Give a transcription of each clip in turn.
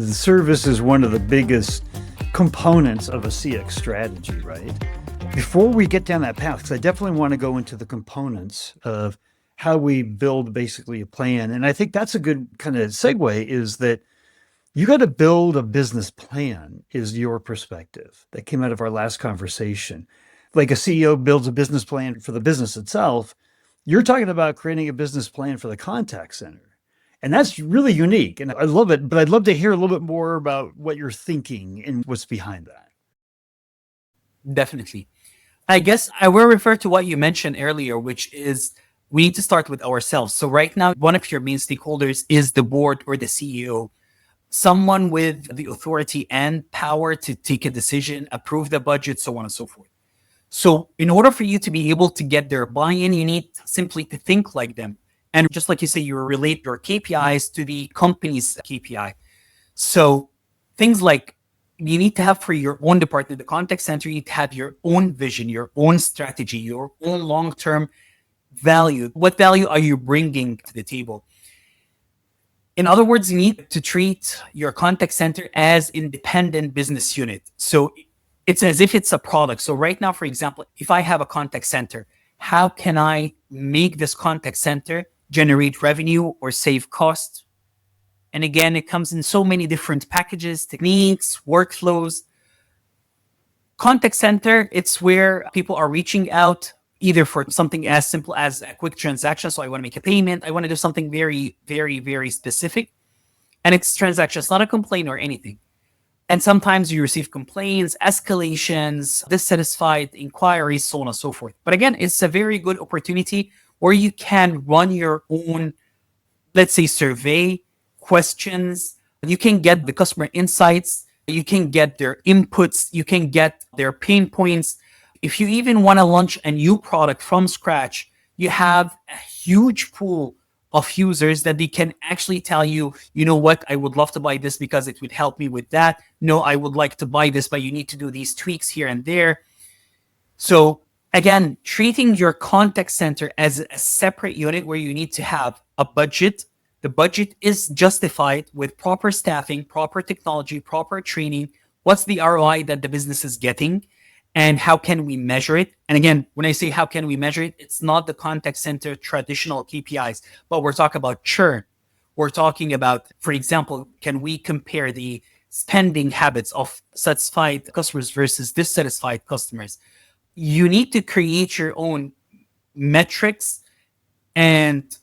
The service is one of the biggest components of a CX strategy, right? Before we get down that path, because I definitely want to go into the components of how we build basically a plan. And I think that's a good kind of segue, is that you got to build a business plan, is your perspective that came out of our last conversation. Like a CEO builds a business plan for the business itself, you're talking about creating a business plan for the contact center. And that's really unique. And I love it, but I'd love to hear a little bit more about what you're thinking and what's behind that. Definitely. I guess I will refer to what you mentioned earlier, which is we need to start with ourselves. So right now, one of your main stakeholders is the board or the CEO, someone with the authority and power to take a decision, approve the budget, so on and so forth. So in order for you to be able to get their buy-in, you need simply to think like them. And just like you say, you relate your KPIs to the company's KPI. So things like you need to have for your own department, the contact center, you need to have your own vision, your own strategy, your own long-term value. What value are you bringing to the table? In other words, you need to treat your contact center as independent business unit. So it's as if it's a product. So right now, for example, if I have a contact center, how can I make this contact center generate revenue or save costs? And again, it comes in so many different packages, techniques, workflows. Contact center, it's where people are reaching out either for something as simple as a quick transaction. So I want to make a payment. I want to do something very, very, very specific. And it's transaction. It's not a complaint or anything. And sometimes you receive complaints, escalations, dissatisfied inquiries, so on and so forth. But again, it's a very good opportunity where you can run your own, let's say, survey, questions. You can get the customer insights. You can get their inputs. You can get their pain points. If you even want to launch a new product from scratch, you have a huge pool of users that they can actually tell you, you know what, I would love to buy this because it would help me with that. No, I would like to buy this, but you need to do these tweaks here and there. So again, treating your contact center as a separate unit where you need to have a budget. The budget is justified with proper staffing, proper technology, proper training. What's the ROI that the business is getting? And how can we measure it? And again, when I say how can we measure it, it's not the contact center traditional KPIs, but we're talking about churn. We're talking about, for example, can we compare the spending habits of satisfied customers versus dissatisfied customers? You need to create your own metrics and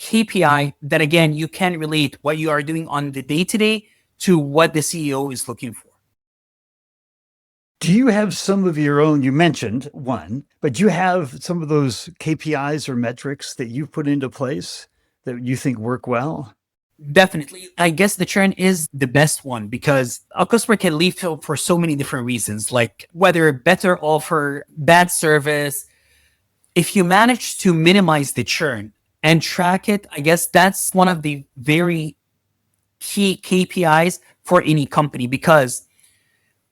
KPI that, again, you can relate what you are doing on the day-to-day to what the CEO is looking for. Do you have some of your own? You mentioned one, but do you have some of those KPIs or metrics that you've put into place that you think work well? Definitely. I guess the churn is the best one because a customer can leave for so many different reasons, like whether better offer, bad service. If you manage to minimize the churn and track it, I guess that's one of the very key KPIs for any company, because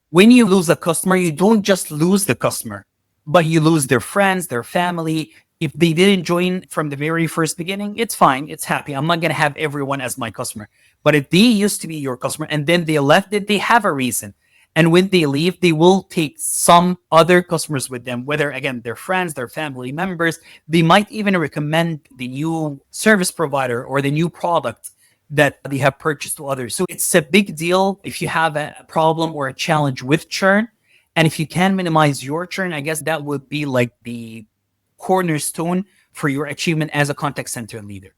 when you lose a customer, you don't just lose the customer, but you lose their friends, their family. If they didn't join from the very first beginning, it's fine. It's happy. I'm not going to have everyone as my customer. But if they used to be your customer and then they left it, they have a reason. And when they leave, they will take some other customers with them, whether, again, their friends, their family members. They might even recommend the new service provider or the new product that they have purchased to others. So it's a big deal if you have a problem or a challenge with churn. And if you can minimize your churn, I guess that would be like the cornerstone for your achievement as a contact center leader.